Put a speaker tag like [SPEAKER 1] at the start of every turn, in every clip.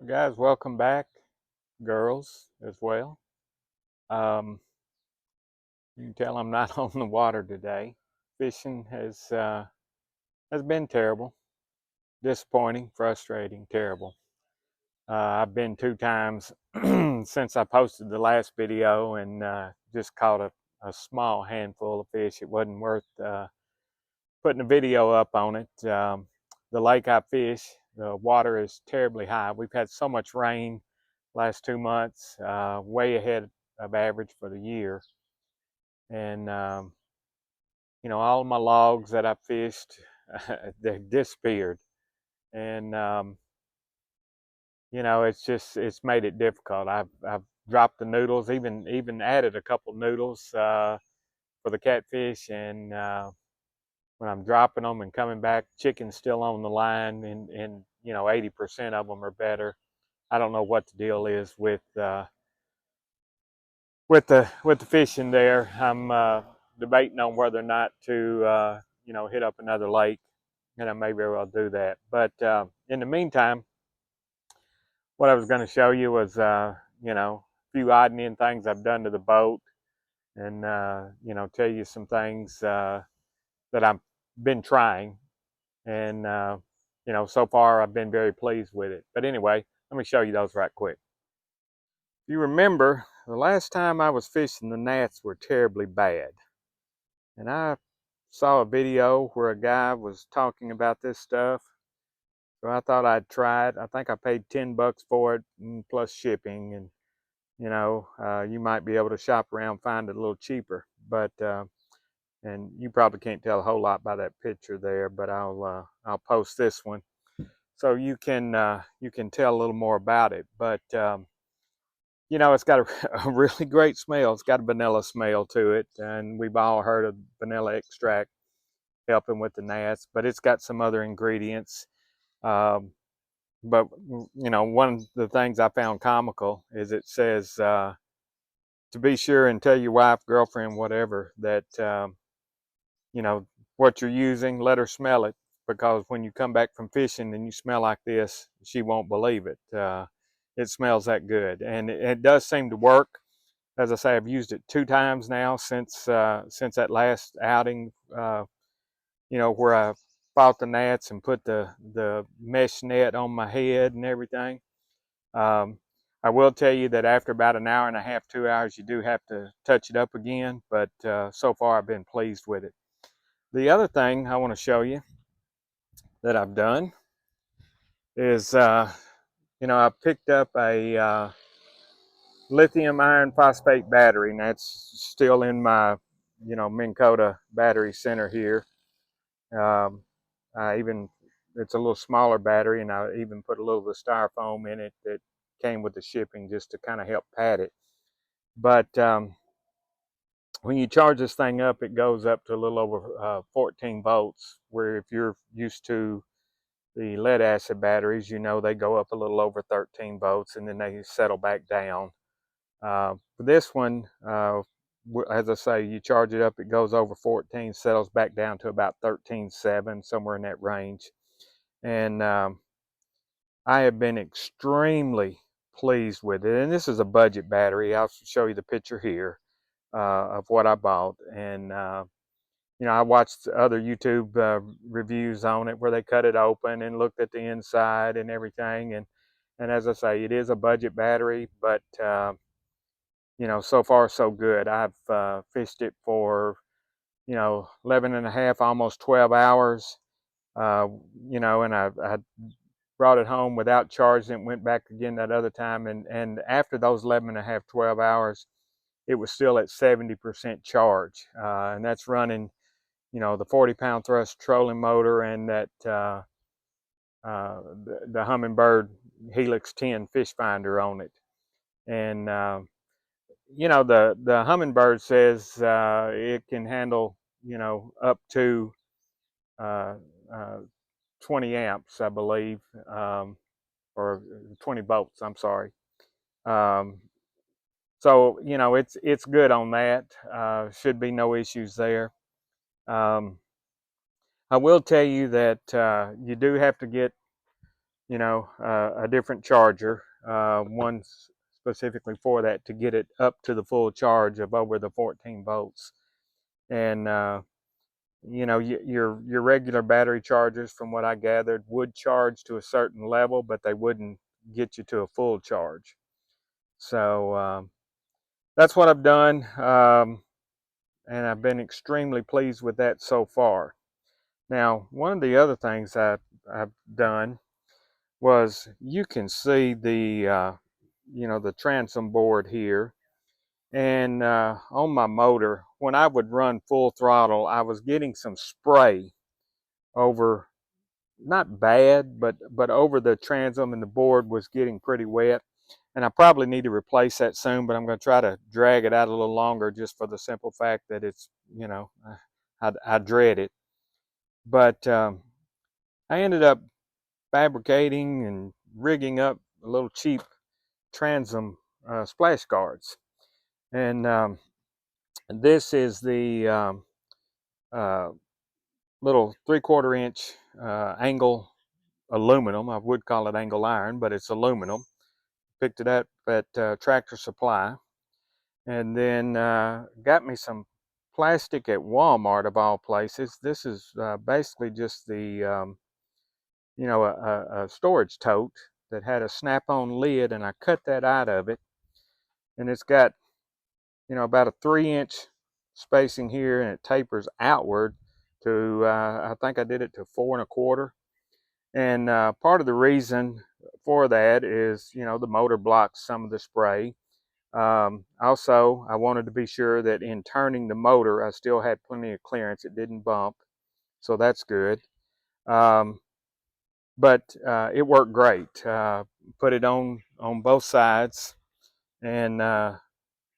[SPEAKER 1] Guys, welcome back. Girls as well. Um, you can tell I'm not on the water today. Fishing has been terrible, disappointing, frustrating, terrible. I've been 2 times since I posted the last video and just caught a small handful of fish. It wasn't worth putting a video up on it. The lake I fish, the water is terribly high. We've had so much rain last 2 months, way ahead of average for the year. And all of my logs that I fished, they disappeared. And it's made it difficult. I've dropped the noodles, even added a couple noodles for the catfish, and when I'm dropping them and coming back, chicken's still on the line, and 80% of them are better. I don't know what the deal is with the fishing there. I'm debating on whether or not to hit up another lake, and I may very well do that. But in the meantime, what I was going to show you was a few odd and end things I've done to the boat, and tell you some things that I've been trying, and so far I've been very pleased with it. But anyway, let me show you those right quick. If you remember, the last time I was fishing, the gnats were terribly bad. And I saw a video where a guy was talking about this stuff. So I thought I'd try it. I think I paid 10 bucks for it, plus shipping. And, you might be able to shop around, find it a little cheaper. But, and you probably can't tell a whole lot by that picture there, but I'll post this one so you can tell a little more about it. But, it's got a really great smell. It's got a vanilla smell to it, and we've all heard of vanilla extract helping with the gnats, but it's got some other ingredients. But one of the things I found comical is it says to be sure and tell your wife, girlfriend, whatever, that what you're using, let her smell it, because when you come back from fishing and you smell like this, she won't believe it. It smells that good, and it does seem to work. As I say, I've used it 2 times now since that last outing, where I fought the gnats and put the mesh net on my head and everything. I will tell you that after about an hour and a half, 2 hours, you do have to touch it up again, but so far I've been pleased with it. The other thing I want to show you that I've done is, I picked up a lithium iron phosphate battery, and that's still in my, Minn Kota battery center here. It's a little smaller battery, and I even put a little of the styrofoam in it that came with the shipping just to kind of help pad it. But when you charge this thing up, it goes up to a little over 14 volts, where if you're used to the lead acid batteries, they go up a little over 13 volts and then they settle back down. For this one, as I say, you charge it up, it goes over 14, settles back down to about 13.7, somewhere in that range. And I have been extremely pleased with it. And this is a budget battery. I'll show you the picture here of what I bought. And I watched other YouTube reviews on it where they cut it open and looked at the inside and everything. And as I say, it is a budget battery, but so far so good. I've fished it for 11 and a half, almost 12 hours. And I brought it home without charging it, went back again that other time, and after those 11 and a half, 12 hours, it was still at 70% charge, and that's running the 40-pound thrust trolling motor and that the Humminbird Helix 10 fish finder on it. And the Humminbird says it can handle up to 20 amps, I believe, or 20 volts, I'm sorry. So it's good on that. Should be no issues there. I will tell you that you do have to get you know, a different charger, one specifically for that, to get it up to the full charge of over the 14 volts. And you know, your regular battery chargers, from what I gathered, would charge to a certain level, but they wouldn't get you to a full charge. So that's what I've done, and I've been extremely pleased with that so far. Now, one of the other things I've done was, you can see the you know, the transom board here, and on my motor, when I would run full throttle, I was getting some spray over, not bad, but over the transom, and the board was getting pretty wet. And I probably need to replace that soon, but I'm going to try to drag it out a little longer, just for the simple fact that it's, you know, I dread it. But I ended up fabricating and rigging up a little cheap transom splash guards. And this is the uh, little 3/4 inch angle aluminum. I would call it angle iron, but it's aluminum. Picked it up at Tractor Supply, and then got me some plastic at Walmart, of all places. This is basically just the you know, a storage tote that had a snap-on lid, and I cut that out of it, and it's got, you know, about a 3-inch spacing here, and it tapers outward to I think I did it to 4 1/4. And part of the reason for that is, you know, the motor blocks some of the spray. Also, I wanted to be sure that in turning the motor, I still had plenty of clearance. It didn't bump, so that's good. But it worked great. Put it on both sides, and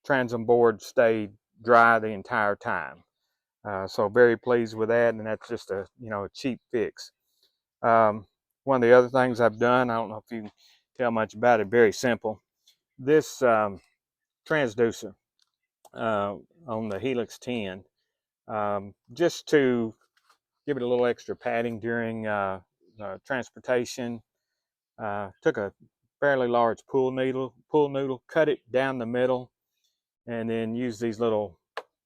[SPEAKER 1] transom board stayed dry the entire time. So very pleased with that, and that's just a, you know, a cheap fix. One of the other things I've done, I don't know if you can tell much about it, very simple. This transducer on the Helix 10, just to give it a little extra padding during transportation. Took a fairly large pool noodle, cut it down the middle, and then use these little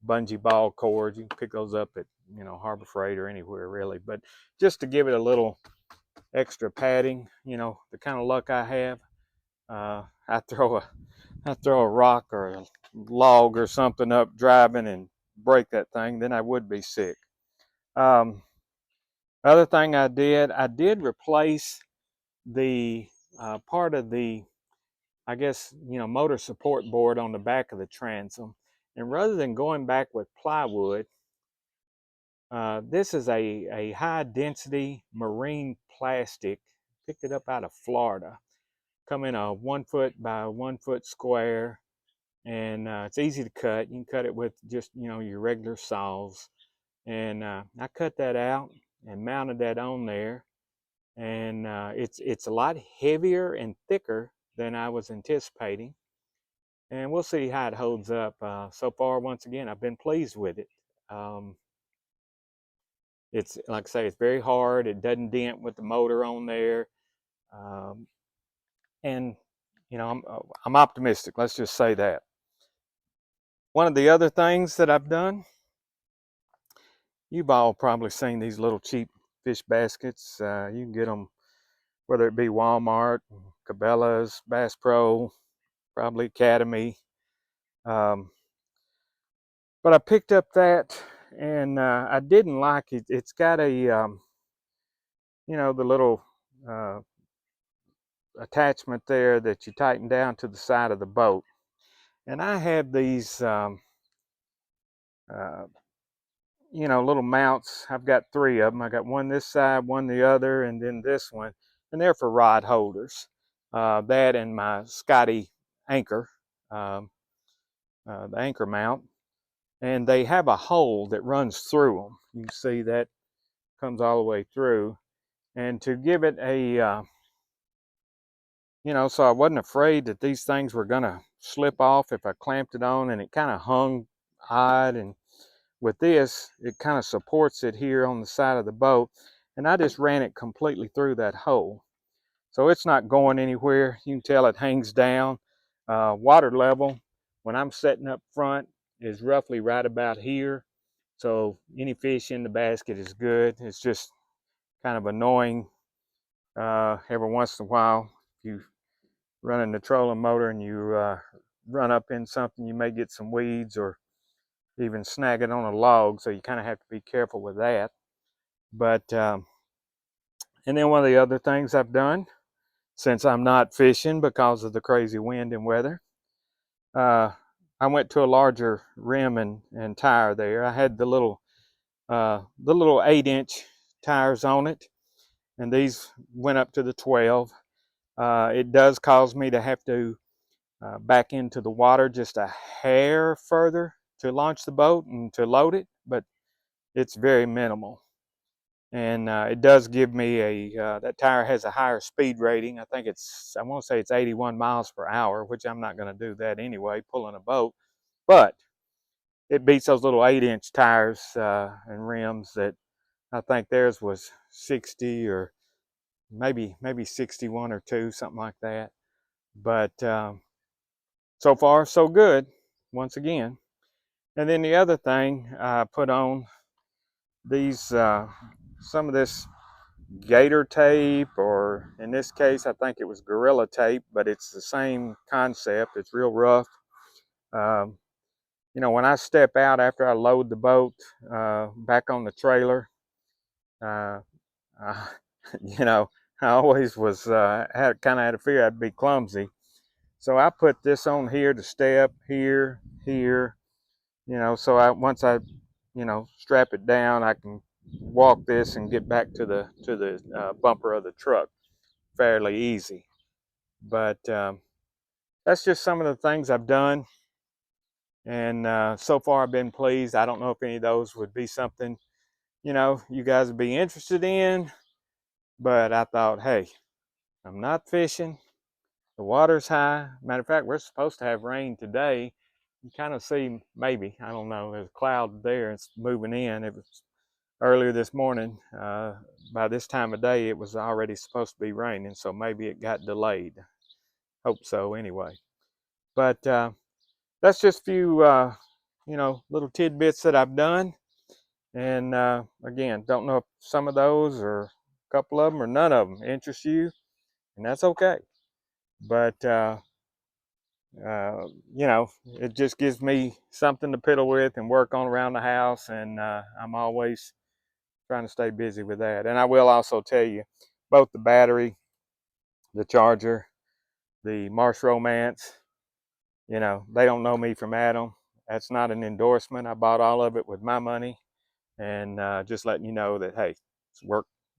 [SPEAKER 1] bungee ball cords. You can pick those up at, you know, Harbor Freight or anywhere really, but just to give it a little extra padding. You know, the kind of luck I have, I throw a rock or a log or something up driving and break that thing, then I would be sick. Other thing I did replace the part of the, I guess, you know, motor support board on the back of the transom. And rather than going back with plywood, this is a high density marine plastic. Picked it up out of Florida. Come in a 1 foot by 1 foot square, and it's easy to cut. You can cut it with just, you know, your regular saws. And I cut that out and mounted that on there. And it's a lot heavier and thicker than I was anticipating. And we'll see how it holds up. So far, once again, I've been pleased with it. It's, like I say, it's very hard. It doesn't dent with the motor on there. And you know, I'm optimistic. Let's just say that. One of the other things that I've done, you've all probably seen these little cheap fish baskets. You can get them, whether it be Walmart, Cabela's, Bass Pro, probably Academy. But I picked up that, and I didn't like it. It's got a, you know, the little attachment there that you tighten down to the side of the boat. And I have these, you know, little mounts. I've got 3 of them. I got one this side, one the other, and then this one. And they're for rod holders. That and my Scotty anchor, the anchor mount. And they have a hole that runs through them. You can see that comes all the way through. And to give it a, you know, so I wasn't afraid that these things were going to slip off if I clamped it on, and it kind of hung odd. And with this, it kind of supports it here on the side of the boat, and I just ran it completely through that hole. So it's not going anywhere. You can tell it hangs down. Water level, when I'm setting up front, is roughly right about here. So any fish in the basket is good. It's just kind of annoying every once in a while. If you running the trolling motor and you run up in something, you may get some weeds or even snag it on a log. So you kind of have to be careful with that. But and then one of the other things I've done, since I'm not fishing because of the crazy wind and weather, I went to a larger rim and tire there. I had the little 8-inch tires on it, and these went up to the 12. It does cause me to have to back into the water just a hair further to launch the boat and to load it, but it's very minimal. And it does give me that tire has a higher speed rating. I think I want to say it's 81 miles per hour, which I'm not going to do that anyway, pulling a boat. But it beats those little 8-inch tires and rims that I think theirs was 60 or maybe 61 or 2, something like that. But so far, so good, once again. And then the other thing, I put on these, some of this gator tape, or in this case, I think it was gorilla tape, but it's the same concept. It's real rough. You know, when I step out after I load the boat back on the trailer, uh, you know, I always was kind of had a fear I'd be clumsy. So I put this on here to step here, here, you know, so once I, you know, strap it down, I can walk this and get back to the bumper of the truck fairly easy. But that's just some of the things I've done, and so far I've been pleased. I don't know if any of those would be something, you know, you guys would be interested in, but I thought, hey, I'm not fishing. The water's high. Matter of fact, we're supposed to have rain today. You kind of see, maybe, I don't know, there's a cloud there. It's moving in. It was earlier this morning. By this time of day, it was already supposed to be raining, so maybe it got delayed. Hope so, anyway. But that's just a few, you know, little tidbits that I've done. And again, don't know if some of those or a couple of them or none of them interest you, and that's okay. But you know, it just gives me something to piddle with and work on around the house, and I'm always trying to stay busy with that. And I will also tell you, both the battery, the charger, the Marsh Romance, you know, they don't know me from Adam. That's not an endorsement. I bought all of it with my money, and just letting you know that, hey, it's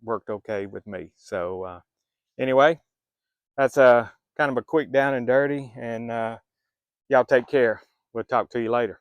[SPEAKER 1] worked okay with me. So anyway, that's kind of a quick down and dirty, and y'all take care. We'll talk to you later.